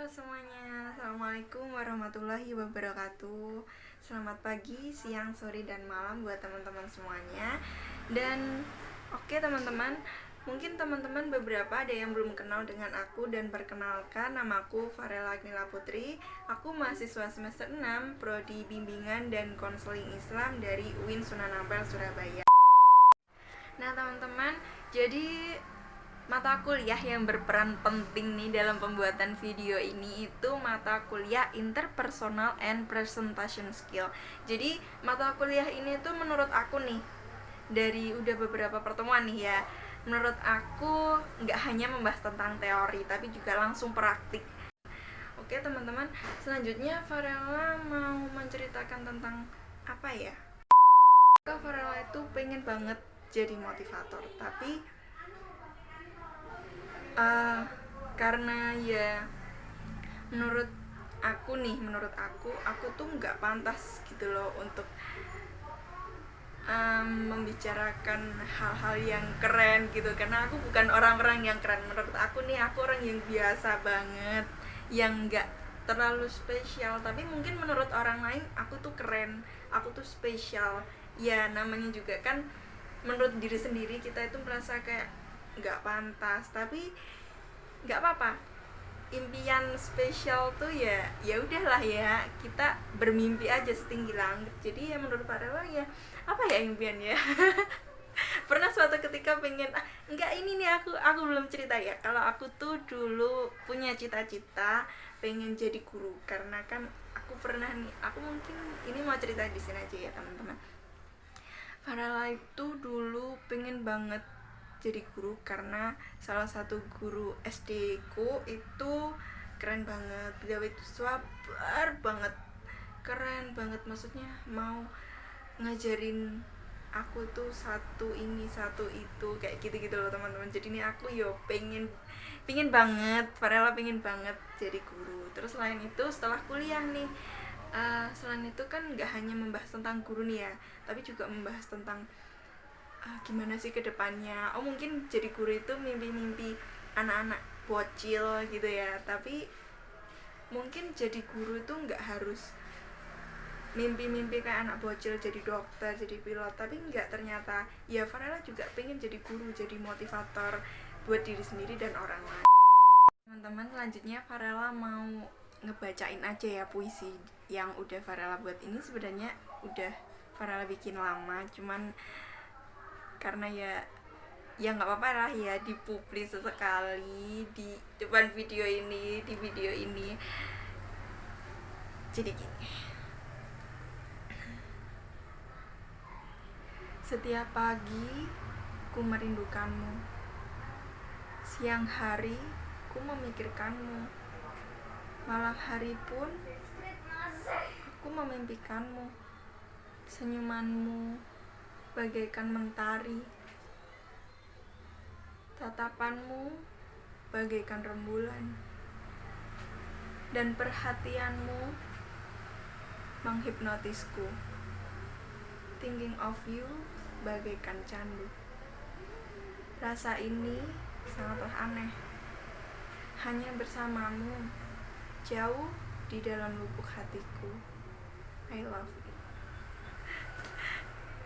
semuanya, Assalamualaikum warahmatullahi wabarakatuh. Selamat pagi, siang, sore, dan malam buat teman-teman semuanya. Dan oke teman-teman, mungkin teman-teman beberapa ada yang belum kenal dengan aku. Dan perkenalkan, namaku Farela Agnila Putri. Aku mahasiswa semester 6 Prodi Bimbingan dan Konseling Islam dari UIN Sunan Ampel, Surabaya. Nah teman-teman, jadi mata kuliah yang berperan penting nih dalam pembuatan video ini itu mata kuliah Interpersonal and Presentation Skill. Jadi mata kuliah ini tuh menurut aku nih, dari udah beberapa pertemuan nih ya, menurut aku nggak hanya membahas tentang teori tapi juga langsung praktik. Oke teman-teman, selanjutnya Farela mau menceritakan tentang apa ya? Farela itu pengen banget jadi motivator, tapi karena ya menurut aku tuh nggak pantas gitu loh untuk membicarakan hal-hal yang keren gitu, karena aku bukan orang-orang yang keren. Menurut aku nih, aku orang yang biasa banget, yang nggak terlalu spesial. Tapi mungkin menurut orang lain aku tuh keren, aku tuh spesial. Ya namanya juga kan, menurut diri sendiri kita itu merasa kayak nggak pantas, tapi nggak apa-apa. Impian spesial tuh ya udahlah ya, kita bermimpi aja setinggi langit. Jadi ya menurut Farela ya apa ya impiannya. Pernah suatu ketika pengen enggak, ini nih aku belum cerita ya. Kalau aku tuh dulu punya cita-cita pengen jadi guru, karena kan aku pernah nih, aku mungkin ini mau cerita di sini aja ya teman-teman. Farela itu dulu pengen banget jadi guru karena salah satu guru SD ku itu keren banget. Beliau itu sabar banget, keren banget, maksudnya mau ngajarin aku tuh satu ini satu itu kayak gitu-gitu loh teman-teman. Jadi ini aku pengen banget, Farela pengen banget jadi guru. Terus selain itu setelah kuliah nih, selain itu kan nggak hanya membahas tentang guru nih ya, tapi juga membahas tentang gimana sih ke depannya. Mungkin jadi guru itu mimpi-mimpi anak-anak bocil gitu ya, tapi mungkin jadi guru itu nggak harus mimpi-mimpi kayak anak bocil jadi dokter, jadi pilot. Tapi nggak, ternyata ya Farela juga pengen jadi guru, jadi motivator buat diri sendiri dan orang lain. Teman-teman, selanjutnya Farela mau ngebacain aja ya puisi yang udah Farela buat. Ini sebenarnya udah Farela bikin lama, cuman karena ya nggak apa-apa lah ya, dipublis sesekali di depan video ini, di video ini. Jadi gini, setiap pagi ku merindukanmu, siang hari ku memikirkanmu, malam hari pun aku memimpikanmu. Senyumanmu bagaikan mentari, tatapanmu bagaikan rembulan, dan perhatianmu menghipnotisku. Thinking of you bagaikan candu. Rasa ini sangatlah aneh, hanya bersamamu, jauh di dalam lubuk hatiku. I love you.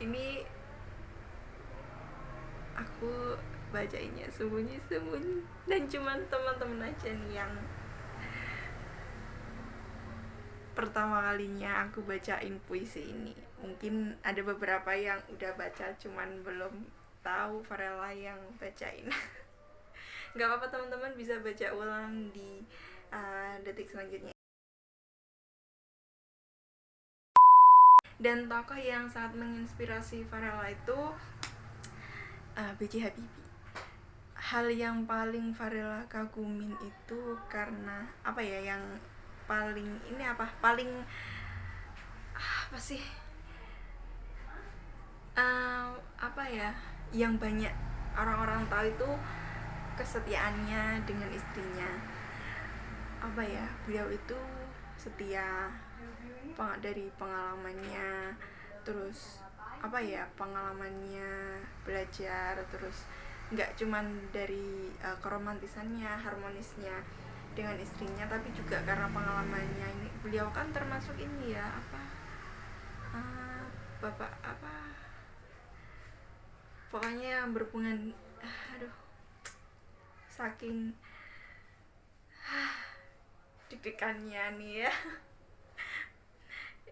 Ini aku bacainnya sembunyi-sembunyi, dan cuman teman-teman aja nih yang pertama kalinya aku bacain puisi ini. Mungkin ada beberapa yang udah baca, cuman belum tahu Farela yang bacain. Gak apa-apa teman-teman, bisa baca ulang di detik selanjutnya. Dan tokoh yang sangat menginspirasi Farela itu B.J. Habibie. Hal yang paling Farela kagumin itu karena apa ya, yang paling ini apa sih, apa ya, yang banyak orang-orang tahu itu kesetiaannya dengan istrinya. Apa ya, beliau itu setia dari pengalamannya, terus apa ya, pengalamannya belajar, terus nggak cuman dari keromantisannya, harmonisnya, dengan istrinya, tapi juga karena pengalamannya. Ini beliau kan termasuk ini ya bapak pokoknya yang berhubungan, aduh, saking deg-degannya nih ya.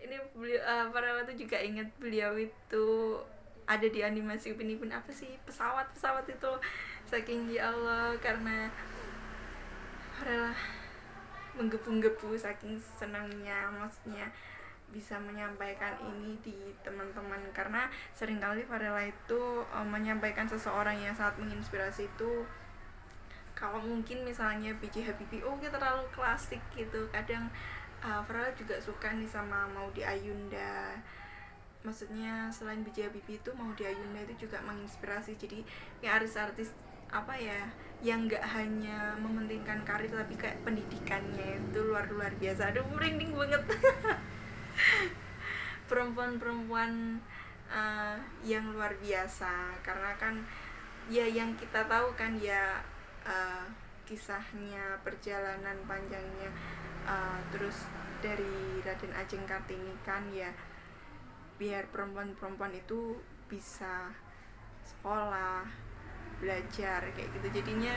Ini beliau para waktu juga ingat beliau itu ada di animasi Upin Ipin, apa sih, pesawat itu, saking ya Allah, karena Farela menggebu-gebu saking senangnya, maksudnya bisa menyampaikan ini di teman-teman, karena seringkali Farela itu menyampaikan seseorang yang sangat menginspirasi itu, kalau mungkin misalnya B.J. Habibie kita terlalu klasik gitu, kadang Farela juga suka nih sama Maudy Ayunda. Maksudnya selain B.J. Habibie itu Maudy Ayunda itu juga menginspirasi, jadi kayak artis-artis apa ya yang nggak hanya mementingkan karir tapi kayak pendidikannya itu luar biasa. Aduh, merinding banget. Perempuan yang luar biasa, karena kan ya yang kita tahu kan ya kisahnya, perjalanan panjangnya terus dari Raden Ajeng Kartini kan ya, biar perempuan itu bisa sekolah, belajar kayak gitu. Jadinya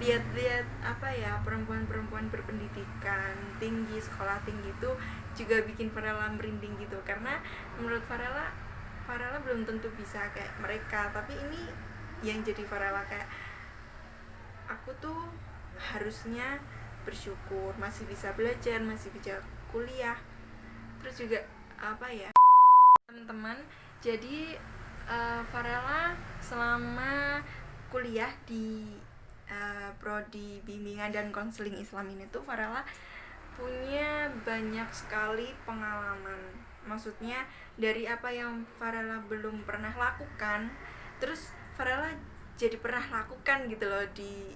lihat-lihat apa ya, perempuan berpendidikan tinggi, sekolah tinggi itu juga bikin Farela merinding gitu, karena menurut Farela belum tentu bisa kayak mereka, tapi ini yang jadi Farela kayak, aku tuh harusnya bersyukur masih bisa belajar, masih bisa kuliah. Terus juga apa ya, teman-teman, jadi Farela selama kuliah di prodi bimbingan dan konseling Islam ini tuh Farela punya banyak sekali pengalaman. Maksudnya dari apa yang Farela belum pernah lakukan, terus Farela jadi pernah lakukan gitu loh di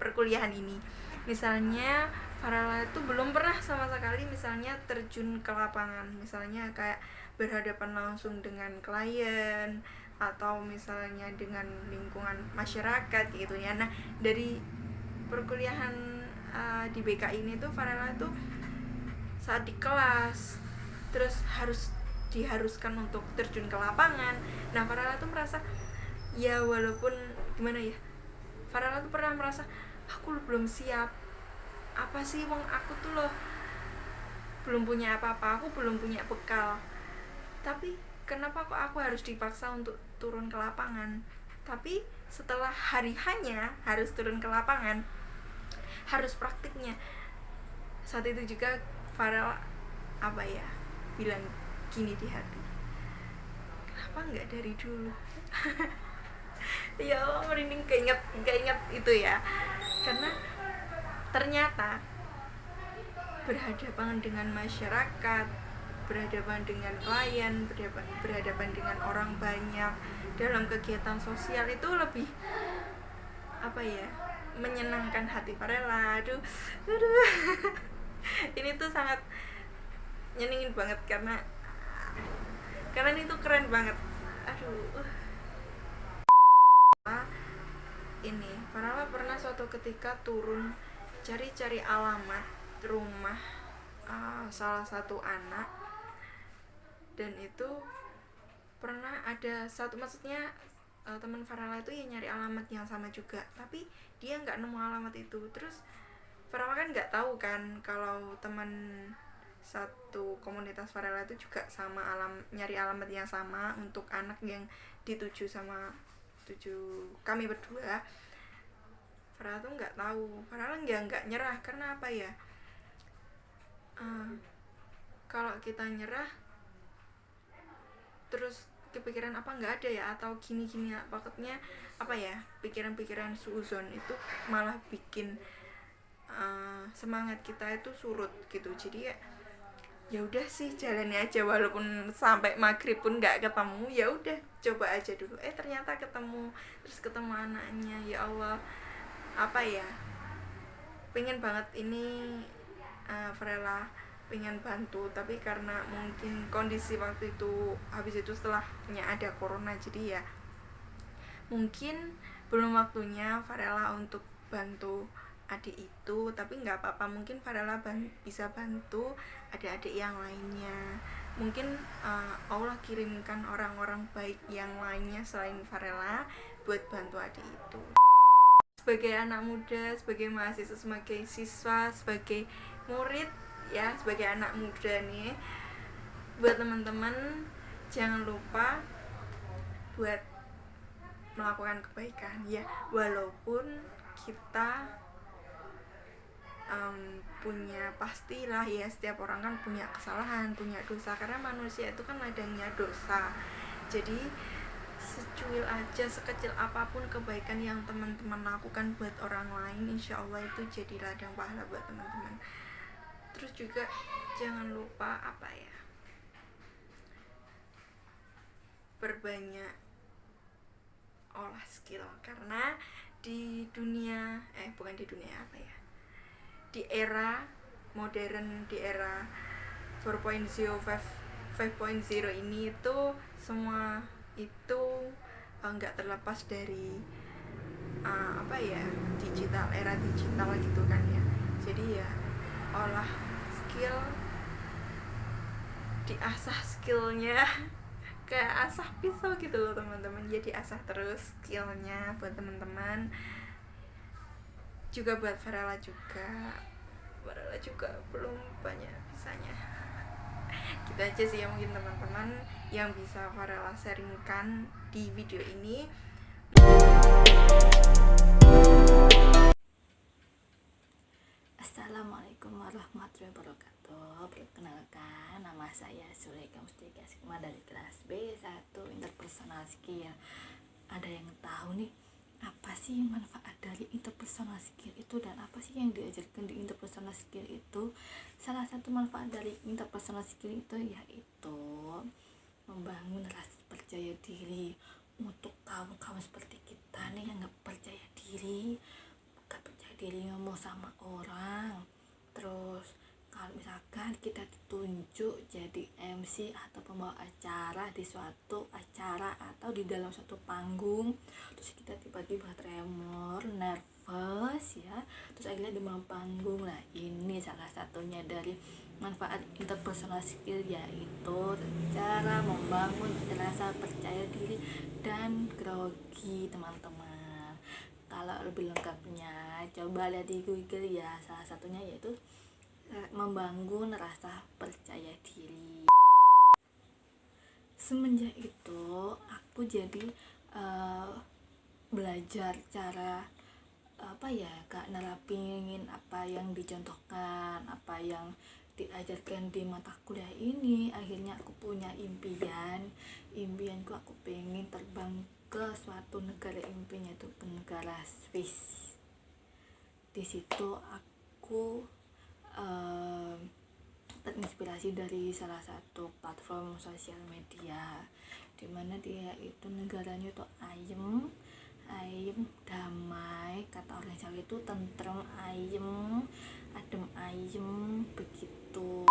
perkuliahan ini. Misalnya Farela itu belum pernah sama sekali misalnya terjun ke lapangan, misalnya kayak berhadapan langsung dengan klien atau misalnya dengan lingkungan masyarakat gitu ya. Nah, dari perkuliahan di BK ini tuh Farela tuh saat di kelas terus diharuskan untuk terjun ke lapangan. Nah, Farela tuh merasa ya, walaupun gimana ya, Farela tuh pernah merasa aku belum siap, apa sih, wong aku tuh loh belum punya apa-apa, aku belum punya bekal, tapi kenapa kok aku harus dipaksa untuk turun ke lapangan. Tapi setelah hari hanya harus turun ke lapangan, harus praktiknya, saat itu juga Farel apa ya bilang gini di hati, kenapa nggak dari dulu. Ya Allah, merinding keinget itu ya, karena ternyata berhadapan dengan masyarakat, berhadapan dengan klien, berhadapan dengan orang banyak dalam kegiatan sosial itu lebih apa ya, menyenangkan hati Farela. Aduh. Ini tuh sangat nyenengin banget karena ini tuh keren banget. Aduh. Ini Farela pernah suatu ketika turun cari alamat rumah salah satu anak, dan itu pernah ada satu, maksudnya teman Farela itu ya nyari alamat yang sama juga, tapi dia nggak nemu alamat itu. Terus Farela kan nggak tahu kan kalau teman satu komunitas Farela itu juga sama nyari alamat yang sama untuk anak yang dituju kami berdua. Farela tuh nggak tahu, Farela nggak nyerah, karena apa ya, kalau kita nyerah terus kepikiran apa nggak ada ya, atau gini ya, pokoknya apa ya, pikiran suuzon itu malah bikin semangat kita itu surut gitu. Jadi ya udah sih, jalani aja, walaupun sampai maghrib pun nggak ketemu, ya udah coba aja dulu. Ternyata ketemu, terus ketemu anaknya. Ya Allah, apa ya, pengen banget ini Farela pengen bantu, tapi karena mungkin kondisi waktu itu, habis itu setelahnya ada corona, jadi ya mungkin belum waktunya Farela untuk bantu adik itu, tapi nggak apa-apa, mungkin Farela bisa bantu adik-adik yang lainnya. Mungkin Allah kirimkan orang-orang baik yang lainnya selain Farela buat bantu adik itu. Sebagai anak muda, sebagai mahasiswa, sebagai siswa, sebagai murid ya, sebagai anak muda nih, buat teman-teman jangan lupa buat melakukan kebaikan ya, walaupun kita punya, pastilah ya, setiap orang kan punya kesalahan, punya dosa, karena manusia itu kan ladangnya dosa. Jadi secuil aja, sekecil apapun kebaikan yang teman-teman lakukan buat orang lain, insya Allah itu jadi ladang pahala buat teman-teman. Terus juga jangan lupa berbanyak olah skill, karena di dunia bukan di dunia di era modern, di era 4.0 5.0 ini itu semua itu nggak terlepas dari digital, era digital gitu kan ya. Jadi ya olah skill, diasah skillnya kayak asah pisau gitu loh teman-teman. Jadi asah terus skillnya buat teman-teman, juga buat Farela juga belum banyak bisanya. Gitu aja sih ya mungkin teman-teman yang bisa Farela sharingkan di video ini. Assalamualaikum warahmatullahi wabarakatuh. Perkenalkan, nama saya Suleka Mustika Sikma dari kelas B1 Interpersonal Skill. Ada yang tahu nih apa sih manfaat dari interpersonal skill itu dan apa sih yang diajarkan di interpersonal skill itu? Salah satu manfaat dari interpersonal skill itu yaitu membangun rasa percaya diri untuk kawan-kawan seperti kita nih yang gak percaya diri, ngomong sama orang. Terus kalau misalkan kita ditunjuk jadi MC atau pembawa acara di suatu acara atau di dalam suatu panggung, terus kita tiba-tiba tremor, nervous ya, terus akhirnya demam panggung. Nah, ini salah satunya dari manfaat interpersonal skill, yaitu cara membangun rasa percaya diri dan grogi teman-teman. Kalau lebih lengkapnya coba lihat di Google ya, salah satunya yaitu membangun rasa percaya diri. Semenjak itu aku jadi belajar cara nerapin apa yang dicontohkan, apa yang diajarkan di mata kuliah ini. Akhirnya aku punya impianku, aku pengen terbang ke suatu negara, impiannya itu ke negara Swiss. Di situ aku terinspirasi dari salah satu platform sosial media, dimana dia itu negaranya itu ayem, damai, kata orang Jawa itu tentrem, ayem, adem ayem begitu.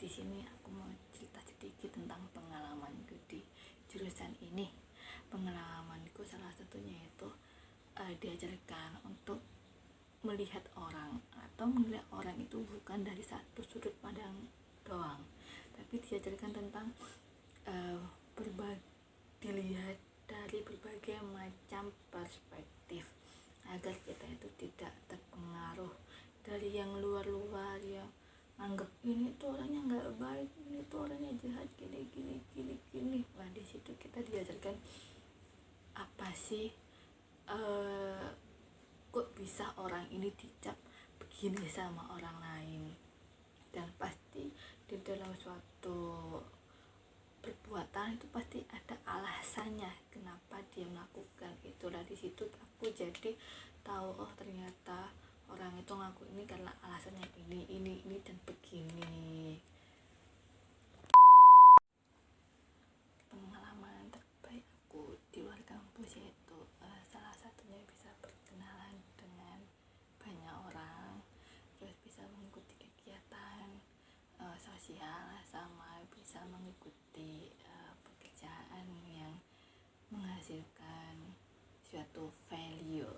Di sini aku mau cerita sedikit tentang pengalamanku di jurusan ini. Pengalamanku salah satunya itu diajarkan untuk melihat orang atau melihat orang itu bukan dari satu sudut pandang doang, tapi diajarkan tentang dilihat dari berbagai macam perspektif agar kita itu tidak terpengaruh dari yang luar-luar yang anggap ini tuh orangnya nggak baik, ini tuh orangnya jahat, gini. Nah, di situ kita diajarkan apa sih kok bisa orang ini dicap begini sama orang lain. dan pasti di dalam suatu perbuatan itu pasti ada alasannya kenapa dia melakukan itulah. Di situ aku jadi tahu, oh ternyata orang itu ngaku ini karena alasannya ini dan begini. Pengalaman terbaik aku di luar kampus yaitu salah satunya bisa berkenalan dengan banyak orang, terus bisa mengikuti kegiatan sosial, sama bisa mengikuti pekerjaan yang menghasilkan suatu value